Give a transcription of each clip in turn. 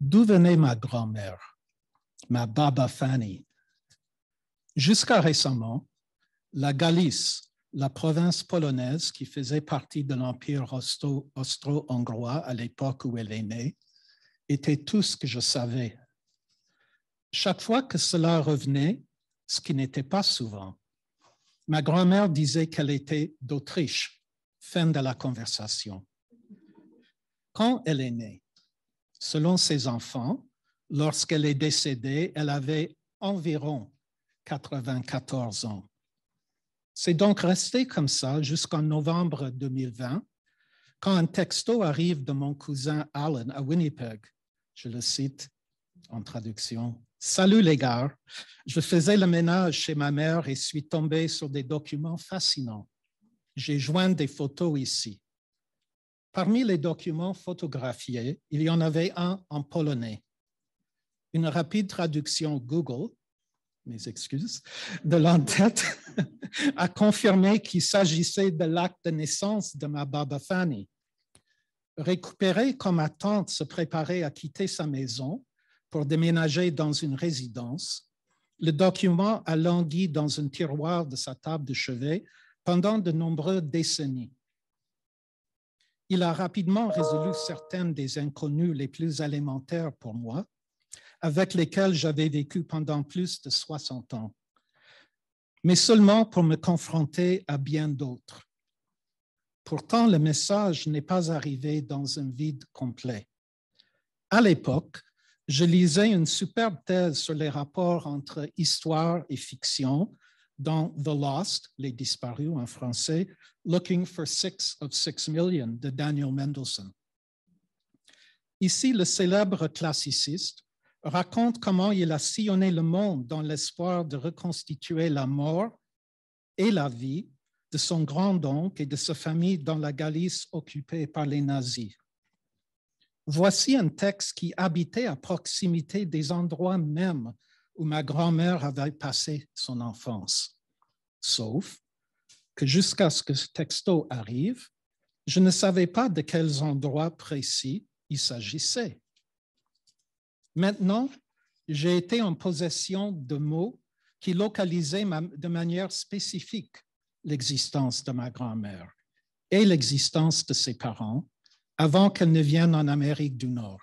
D'où venait ma grand-mère, ma Baba Fanny? Jusqu'à récemment, la Galice, la province polonaise qui faisait partie de l'Empire austro-hongrois à l'époque où elle est née, était tout ce que je savais. Chaque fois que cela revenait, ce qui n'était pas souvent, ma grand-mère disait qu'elle était d'Autriche. Fin de la conversation. Quand elle est née, selon ses enfants, lorsqu'elle est décédée, elle avait environ 94 ans. C'est donc resté comme ça jusqu'en novembre 2020, quand un texto arrive de mon cousin Alan à Winnipeg. Je le cite en traduction. « Salut les gars, je faisais le ménage chez ma mère et suis tombé sur des documents fascinants. J'ai joint des photos ici. Parmi les documents photographiés, il y en avait un en polonais. Une rapide traduction Google, mes excuses, de l'entête a confirmé qu'il s'agissait de l'acte de naissance de ma Baba Fanny. Récupéré quand ma tante se préparait à quitter sa maison pour déménager dans une résidence, le document a langui dans un tiroir de sa table de chevet pendant de nombreuses décennies. Il a rapidement résolu certaines des inconnues les plus élémentaires pour moi, avec lesquelles j'avais vécu pendant plus de 60 ans, mais seulement pour me confronter à bien d'autres. Pourtant, le message n'est pas arrivé dans un vide complet. À l'époque, je lisais une superbe thèse sur les rapports entre histoire et fiction dans The Lost, Les Disparus en français, Looking for 6 of 6 Million de Daniel Mendelsohn. Ici, le célèbre classiciste raconte comment il a sillonné le monde dans l'espoir de reconstituer la mort et la vie de son grand-oncle et de sa famille dans la Galice occupée par les nazis. Voici un texte qui habitait à proximité des endroits mêmes où ma grand-mère avait passé son enfance. Sauf que jusqu'à ce que ce texto arrive, je ne savais pas de quels endroits précis il s'agissait. Maintenant, j'ai été en possession de mots qui localisaient de manière spécifique l'existence de ma grand-mère et l'existence de ses parents avant qu'elle ne vienne en Amérique du Nord.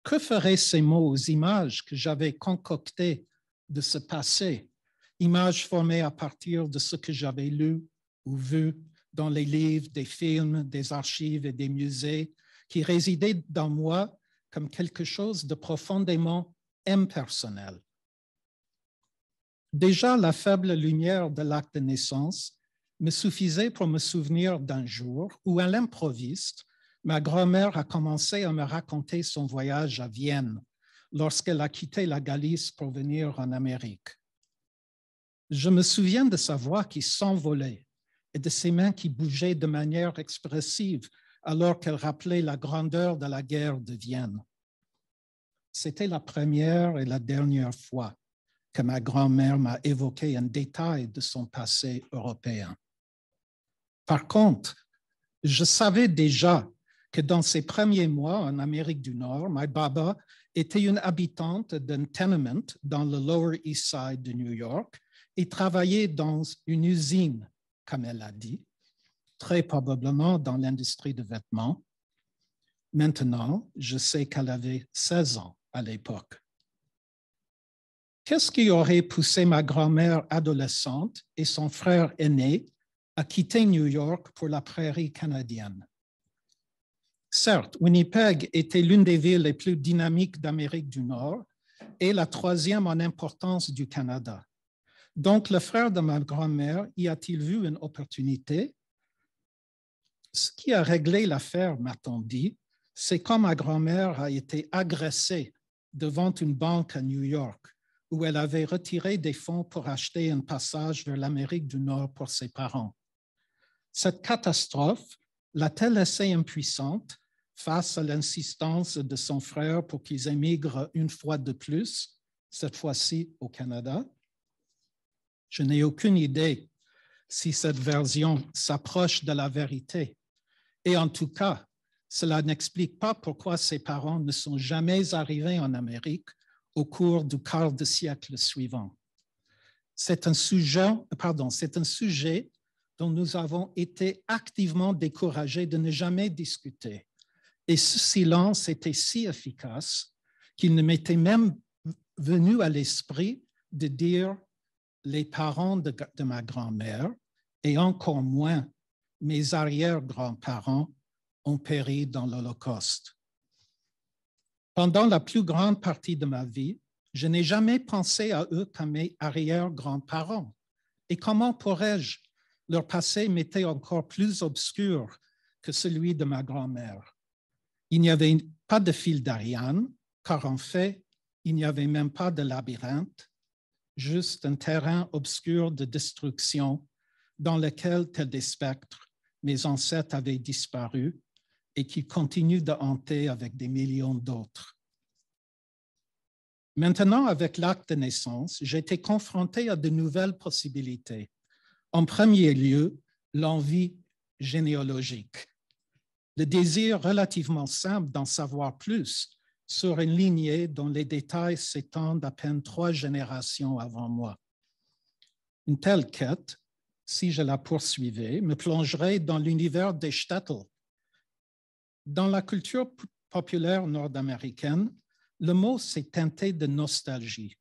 Que feraient ces mots aux images que j'avais concoctées de ce passé, images formées à partir de ce que j'avais lu ou vu dans les livres, des films, des archives et des musées, qui résidaient dans moi comme quelque chose de profondément impersonnel. Déjà, la faible lumière de l'acte de naissance me suffisait pour me souvenir d'un jour où, à l'improviste, ma grand-mère a commencé à me raconter son voyage à Vienne lorsqu'elle a quitté la Galice pour venir en Amérique. Je me souviens de sa voix qui s'envolait et de ses mains qui bougeaient de manière expressive alors qu'elle rappelait la grandeur de la guerre de Vienne. C'était la première et la dernière fois que ma grand-mère m'a évoqué un détail de son passé européen. Par contre, je savais déjà que dans ses premiers mois en Amérique du Nord, ma Baba était une habitante d'un tenement dans le Lower East Side de New York et travaillait dans une usine, comme elle a dit, très probablement dans l'industrie de vêtements. Maintenant, je sais qu'elle avait 16 ans à l'époque. Qu'est-ce qui aurait poussé ma grand-mère adolescente et son frère aîné à quitter New York pour la prairie canadienne? Certes, Winnipeg était l'une des villes les plus dynamiques d'Amérique du Nord et la troisième en importance du Canada. Donc, le frère de ma grand-mère y a-t-il vu une opportunité? Ce qui a réglé l'affaire, m'a-t-on dit, c'est quand ma grand-mère a été agressée devant une banque à New York, où elle avait retiré des fonds pour acheter un passage vers l'Amérique du Nord pour ses parents. Cette catastrophe l'a-t-elle laissée impuissante face à l'insistance de son frère pour qu'ils émigrent une fois de plus, cette fois-ci au Canada? Je n'ai aucune idée si cette version s'approche de la vérité. Et en tout cas, Cela n'explique pas pourquoi ses parents ne sont jamais arrivés en Amérique au cours du quart de siècle suivant. C'est un sujet dont nous avons été activement découragés de ne jamais discuter. Et ce silence était si efficace qu'il ne m'était même venu à l'esprit de dire les parents de ma grand-mère et encore moins mes arrière-grands-parents ont péri dans l'Holocauste. Pendant la plus grande partie de ma vie, je n'ai jamais pensé à eux comme mes arrière-grands-parents. Et comment pourrais-je? Leur passé m'était encore plus obscur que celui de ma grand-mère. Il n'y avait pas de fil d'Ariane, car en fait, il n'y avait même pas de labyrinthe, juste un terrain obscur de destruction dans lequel, tels des spectres, mes ancêtres avaient disparu et qui continuent de hanter avec des millions d'autres. Maintenant, avec l'acte de naissance, j'ai été confronté à de nouvelles possibilités. En premier lieu, l'envie généalogique. Le désir relativement simple d'en savoir plus sur une lignée dont les détails s'étendent à peine 3 générations avant moi. Une telle quête, si je la poursuivais, me plongerait dans l'univers des shtetl. Dans la culture populaire nord-américaine, le mot s'est teinté de nostalgie.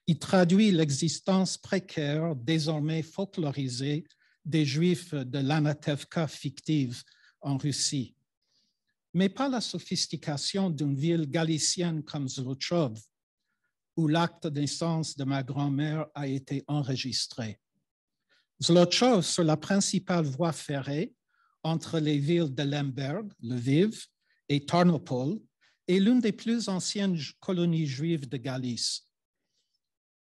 Il traduit l'existence précaire, désormais folklorisée, des Juifs de l'Anatevka fictive en Russie, mais pas la sophistication d'une ville galicienne comme Zlotchov, où l'acte de naissance de ma grand-mère a été enregistré. Zlotchov, sur la principale voie ferrée entre les villes de Lemberg, Lviv, et Tarnopol, est l'une des plus anciennes colonies juives de Galice.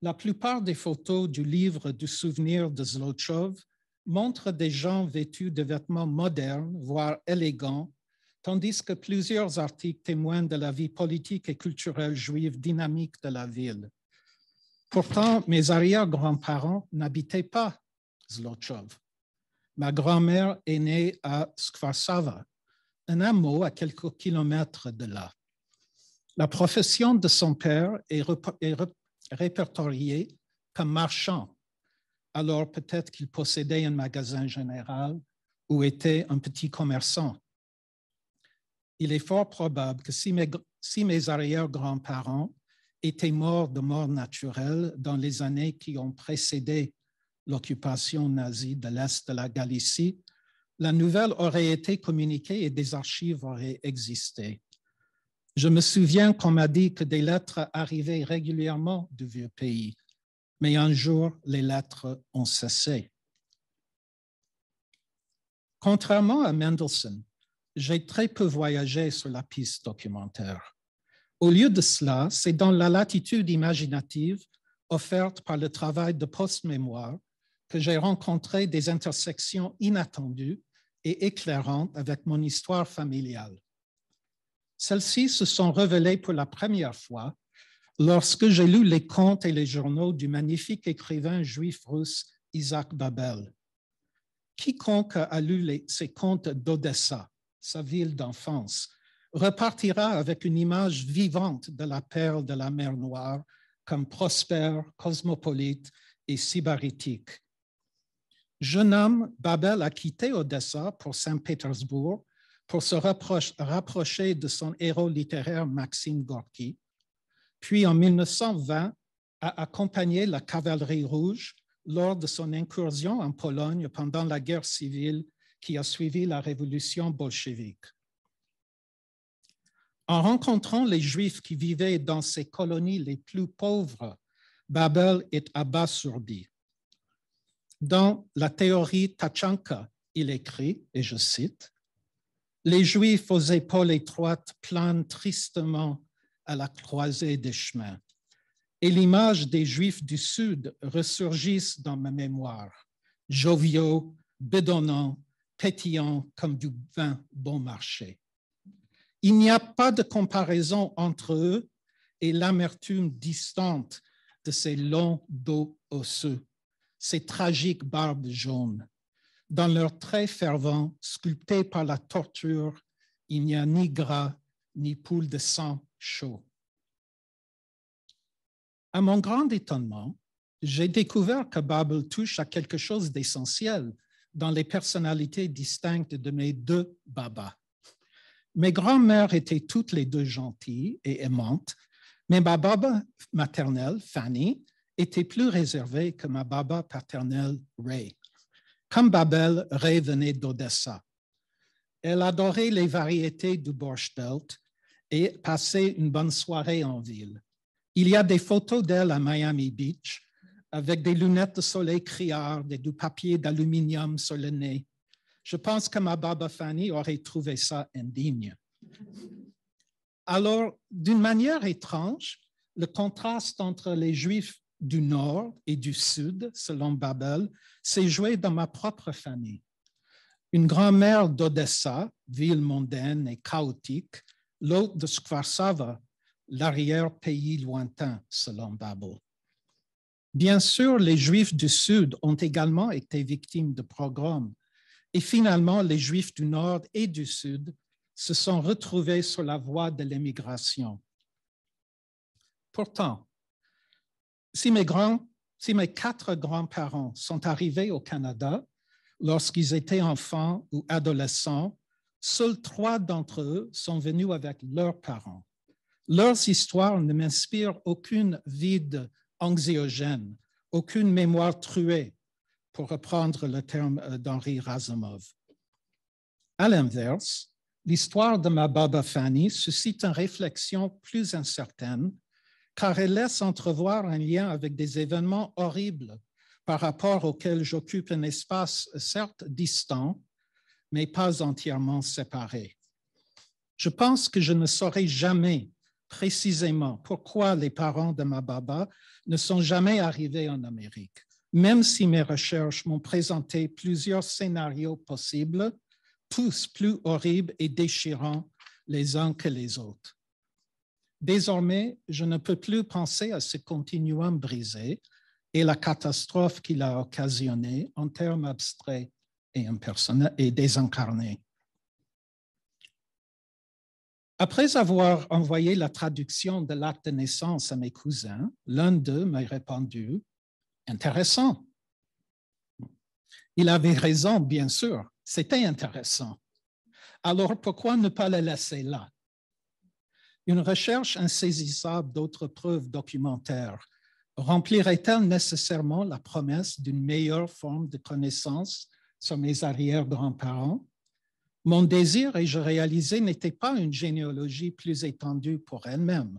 La plupart des photos du livre du souvenir de Zlotchov montrent des gens vêtus de vêtements modernes, voire élégants, tandis que plusieurs articles témoignent de la vie politique et culturelle juive dynamique de la ville. Pourtant, mes arrière-grands-parents n'habitaient pas Zlotchov. Ma grand-mère est née à Skvarsava, un hameau à quelques kilomètres de là. La profession de son père est répertoriée comme marchand. Alors peut-être qu'il possédait un magasin général ou était un petit commerçant. Il est fort probable que si mes arrière-grands-parents étaient morts de mort naturelle dans les années qui ont précédé l'occupation nazie de l'Est de la Galicie, la nouvelle aurait été communiquée et des archives auraient existé. Je me souviens qu'on m'a dit que des lettres arrivaient régulièrement du vieux pays, mais un jour, les lettres ont cessé. Contrairement à Mendelssohn, j'ai très peu voyagé sur la piste documentaire. Au lieu de cela, c'est dans la latitude imaginative offerte par le travail de post-mémoire que j'ai rencontré des intersections inattendues et éclairantes avec mon histoire familiale. Celles-ci se sont révélées pour la première fois lorsque j'ai lu les contes et les journaux du magnifique écrivain juif russe Isaac Babel. Quiconque a lu ses contes d'Odessa, sa ville d'enfance, repartira avec une image vivante de la perle de la mer Noire comme prospère, cosmopolite et sybaritique. Jeune homme, Babel a quitté Odessa pour Saint-Pétersbourg pour se rapprocher de son héros littéraire Maxime Gorky, puis en 1920 a accompagné la cavalerie rouge lors de son incursion en Pologne pendant la guerre civile qui a suivi la révolution bolchevique. En rencontrant les Juifs qui vivaient dans ces colonies les plus pauvres, Babel est abasourdi. Dans la théorie Tachanka, il écrit, et je cite, « Les Juifs aux épaules étroites planent tristement à la croisée des chemins. Et l'image des Juifs du Sud ressurgissent dans ma mémoire, joviaux, bedonnants, pétillants comme du vin bon marché. Il n'y a pas de comparaison entre eux et l'amertume distante de ces longs dos osseux, ces tragiques barbes jaunes, dans leurs traits fervents, sculptés par la torture il n'y a ni gras, ni poule de sang chaud. À mon grand étonnement, j'ai découvert que Babel touche à quelque chose d'essentiel dans les personnalités distinctes de mes deux babas. Mes grands-mères étaient toutes les deux gentilles et aimantes, mais ma baba maternelle, Fanny, était plus réservée que ma baba paternelle, Ray. Comme Babel, Ray venait d'Odessa. Elle adorait les variétés du Borscht et passait une bonne soirée en ville. Il y a des photos d'elle à Miami Beach avec des lunettes de soleil criardes et du papier d'aluminium sur le nez. Je pense que ma baba Fanny aurait trouvé ça indigne. Alors, d'une manière étrange, le contraste entre les Juifs du Nord et du Sud, selon Babel, s'est joué dans ma propre famille. Une grand-mère d'Odessa, ville mondaine et chaotique, l'autre de Skvarsava, l'arrière-pays lointain, selon Babel. Bien sûr, les Juifs du Sud ont également été victimes de pogroms, et finalement, les Juifs du Nord et du Sud se sont retrouvés sur la voie de l'émigration. Pourtant, si mes 4 grands-parents sont arrivés au Canada lorsqu'ils étaient enfants ou adolescents, seuls 3 d'entre eux sont venus avec leurs parents. Leurs histoires ne m'inspirent aucune vide anxiogène, aucune mémoire truée, pour reprendre le terme d'Henri Razumov. À l'inverse, l'histoire de ma baba Fanny suscite une réflexion plus incertaine, car elle laisse entrevoir un lien avec des événements horribles par rapport auxquels j'occupe un espace certes distant, mais pas entièrement séparé. Je pense que je ne saurai jamais précisément pourquoi les parents de ma baba ne sont jamais arrivés en Amérique, même si mes recherches m'ont présenté plusieurs scénarios possibles, tous plus horribles et déchirants les uns que les autres. Désormais, je ne peux plus penser à ce continuum brisé et la catastrophe qu'il a occasionnée en termes abstraits et désincarnés. Après avoir envoyé la traduction de l'acte de naissance à mes cousins, l'un d'eux m'a répondu « Intéressant ». Il avait raison, bien sûr, c'était intéressant. Alors pourquoi ne pas le laisser là? Une recherche insaisissable d'autres preuves documentaires remplirait-elle nécessairement la promesse d'une meilleure forme de connaissance sur mes arrière-grands-parents? Mon désir, et je réalisais, n'était pas une généalogie plus étendue pour elle-même,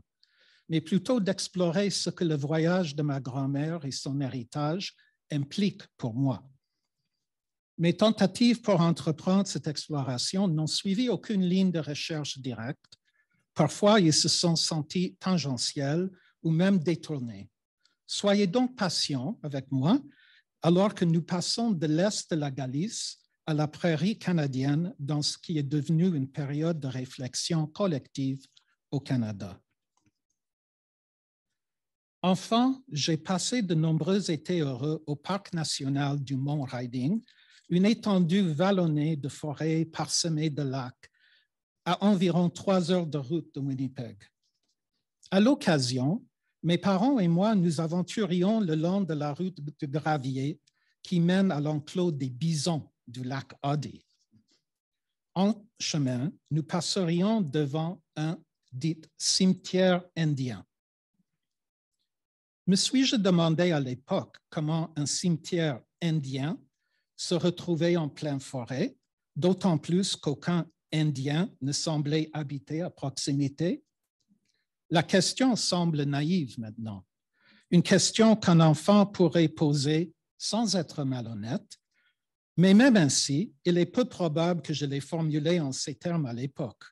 mais plutôt d'explorer ce que le voyage de ma grand-mère et son héritage impliquent pour moi. Mes tentatives pour entreprendre cette exploration n'ont suivi aucune ligne de recherche directe. Parfois, ils se sont sentis tangentiels ou même détournés. Soyez donc patients avec moi alors que nous passons de l'est de la Galice à la prairie canadienne dans ce qui est devenu une période de réflexion collective au Canada. Enfant, j'ai passé de nombreux étés heureux au parc national du Mont Riding, une étendue vallonnée de forêts parsemées de lacs, à environ 3 heures de route de Winnipeg. À l'occasion, mes parents et moi nous aventurions le long de la route de gravier qui mène à l'enclos des bisons du lac Oddy. En chemin, nous passerions devant un dit cimetière indien. Me suis-je demandé à l'époque comment un cimetière indien se retrouvait en pleine forêt, d'autant plus qu'aucun Indien ne semblait habiter à proximité? La question semble naïve maintenant, une question qu'un enfant pourrait poser sans être malhonnête, mais même ainsi, il est peu probable que je l'ai formulée en ces termes à l'époque.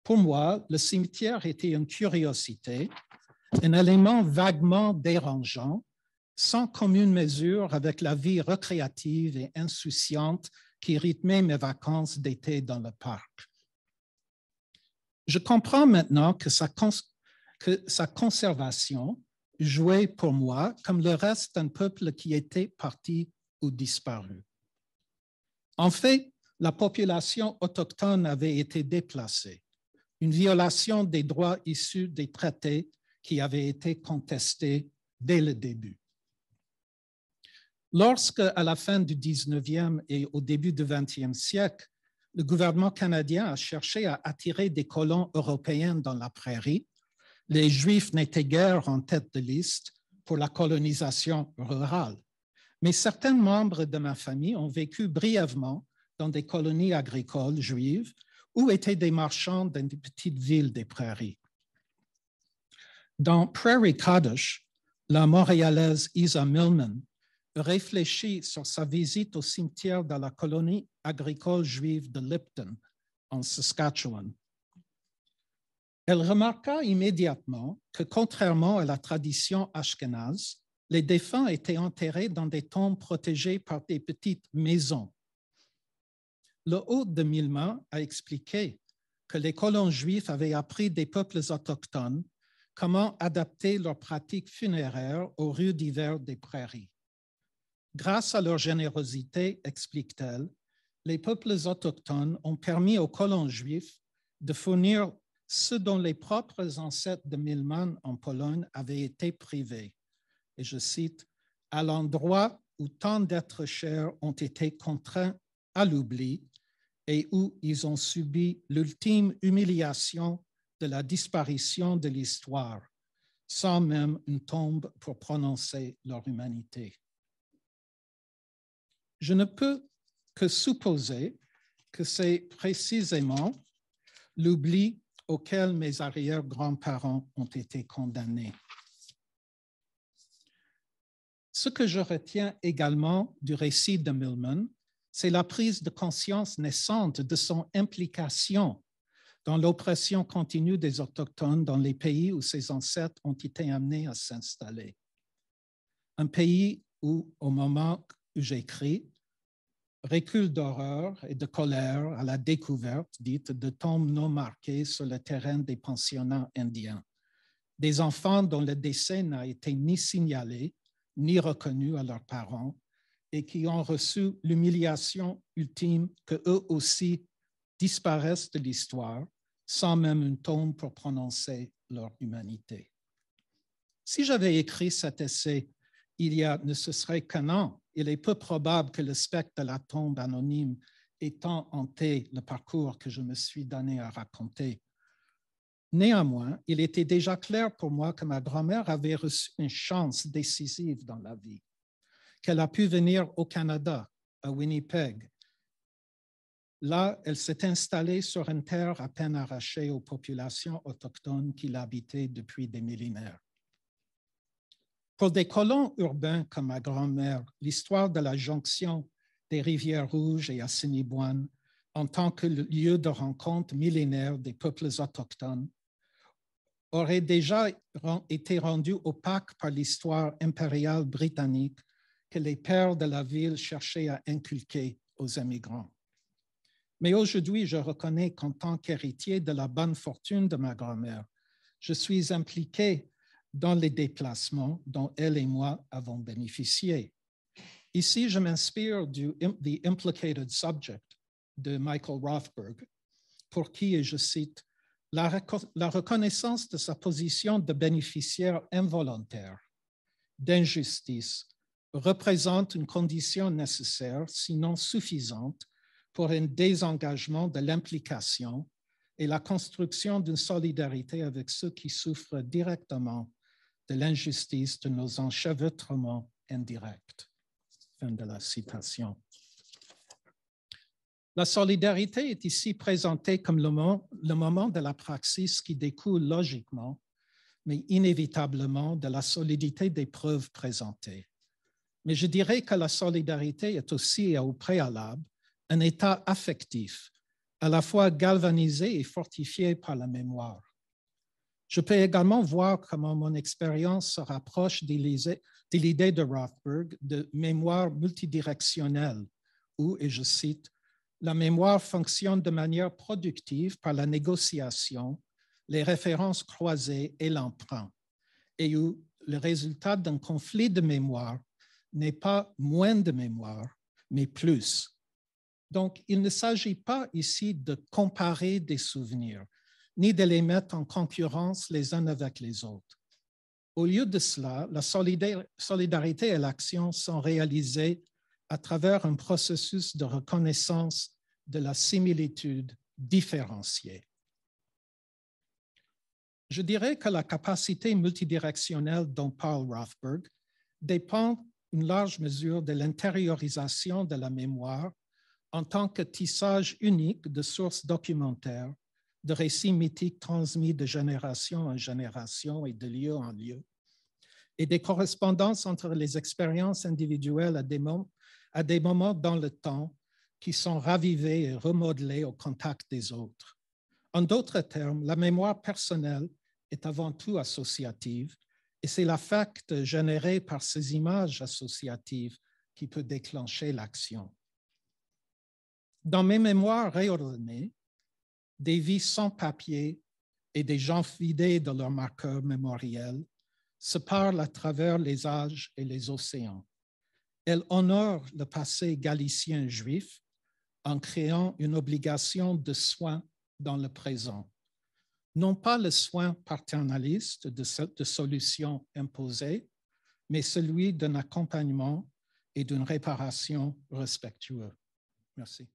Pour moi, le cimetière était une curiosité, un élément vaguement dérangeant, sans commune mesure avec la vie récréative et insouciante qui rythmait mes vacances d'été dans le parc. Je comprends maintenant que sa conservation jouait pour moi comme le reste d'un peuple qui était parti ou disparu. En fait, la population autochtone avait été déplacée, une violation des droits issus des traités qui avaient été contestés dès le début. Lorsque, à la fin du 19e et au début du 20e siècle, le gouvernement canadien a cherché à attirer des colons européens dans la prairie, les Juifs n'étaient guère en tête de liste pour la colonisation rurale. Mais certains membres de ma famille ont vécu brièvement dans des colonies agricoles juives ou étaient des marchands dans des petites villes des prairies. Dans Prairie Kaddish, la Montréalaise Isa Millman réfléchit sur sa visite au cimetière de la colonie agricole juive de Lipton, en Saskatchewan. Elle remarqua immédiatement que, contrairement à la tradition ashkénaze, les défunts étaient enterrés dans des tombes protégées par des petites maisons. Le hôte de Millman a expliqué que les colons juifs avaient appris des peuples autochtones comment adapter leurs pratiques funéraires aux rues d'hiver des prairies. Grâce à leur générosité, explique-t-elle, les peuples autochtones ont permis aux colons juifs de fournir ce dont les propres ancêtres de Millman en Pologne avaient été privés. Et je cite, « à l'endroit où tant d'êtres chers ont été contraints à l'oubli et où ils ont subi l'ultime humiliation de la disparition de l'histoire, sans même une tombe pour prononcer leur humanité. » Je ne peux que supposer que c'est précisément l'oubli auquel mes arrière-grands-parents ont été condamnés. Ce que je retiens également du récit de Millman, c'est la prise de conscience naissante de son implication dans l'oppression continue des Autochtones dans les pays où ses ancêtres ont été amenés à s'installer. Un pays où, au moment où j'écris, recul d'horreur et de colère à la découverte, dite, de tombes non marquées sur le terrain des pensionnats indiens. Des enfants dont le décès n'a été ni signalé, ni reconnu à leurs parents et qui ont reçu l'humiliation ultime que eux aussi disparaissent de l'histoire sans même une tombe pour prononcer leur humanité. Si j'avais écrit cet essai il y a ne ce serait qu'un an, il est peu probable que le spectre de la tombe anonyme ait tant hanté le parcours que je me suis donné à raconter. Néanmoins, il était déjà clair pour moi que ma grand-mère avait reçu une chance décisive dans la vie, qu'elle a pu venir au Canada, à Winnipeg. Là, elle s'est installée sur une terre à peine arrachée aux populations autochtones qui l'habitaient depuis des millénaires. Pour des colons urbains comme ma grand-mère, l'histoire de la jonction des rivières Rouges et Assiniboine en tant que lieu de rencontre millénaire des peuples autochtones aurait déjà été rendue opaque par l'histoire impériale britannique que les pères de la ville cherchaient à inculquer aux immigrants. Mais aujourd'hui, je reconnais qu'en tant qu'héritier de la bonne fortune de ma grand-mère, je suis impliqué dans les déplacements dont elle et moi avons bénéficié. Ici, je m'inspire du The Implicated Subject de Michael Rothberg, pour qui, et je cite, la reconnaissance de sa position de bénéficiaire involontaire d'injustice représente une condition nécessaire, sinon suffisante, pour un désengagement de l'implication et la construction d'une solidarité avec ceux qui souffrent directement de l'injustice de nos enchevêtrements indirects. Fin de la citation. La solidarité est ici présentée comme le moment de la praxis qui découle logiquement, mais inévitablement de la solidité des preuves présentées. Mais je dirais que la solidarité est aussi au préalable un état affectif, à la fois galvanisé et fortifié par la mémoire. Je peux également voir comment mon expérience se rapproche de l'idée de Rothberg de mémoire multidirectionnelle, où, et je cite, la mémoire fonctionne de manière productive par la négociation, les références croisées et l'emprunt, et où le résultat d'un conflit de mémoire n'est pas moins de mémoire, mais plus. Donc, il ne s'agit pas ici de comparer des souvenirs, ni de les mettre en concurrence les uns avec les autres. Au lieu de cela, la solidarité et l'action sont réalisées à travers un processus de reconnaissance de la similitude différenciée. Je dirais que la capacité multidirectionnelle dont parle Rothberg dépend une large mesure de l'intériorisation de la mémoire en tant que tissage unique de sources documentaires, de récits mythiques transmis de génération en génération et de lieu en lieu, et des correspondances entre les expériences individuelles à des moments dans le temps qui sont ravivées et remodelées au contact des autres. En d'autres termes, la mémoire personnelle est avant tout associative et c'est l'affect généré par ces images associatives qui peut déclencher l'action. Dans mes mémoires réordonnées, des vies sans papier et des gens vidés de leurs marqueurs mémoriels se parlent à travers les âges et les océans. Elles honorent le passé galicien juif en créant une obligation de soin dans le présent. Non pas le soin paternaliste de solutions imposées, mais celui d'un accompagnement et d'une réparation respectueux. Merci.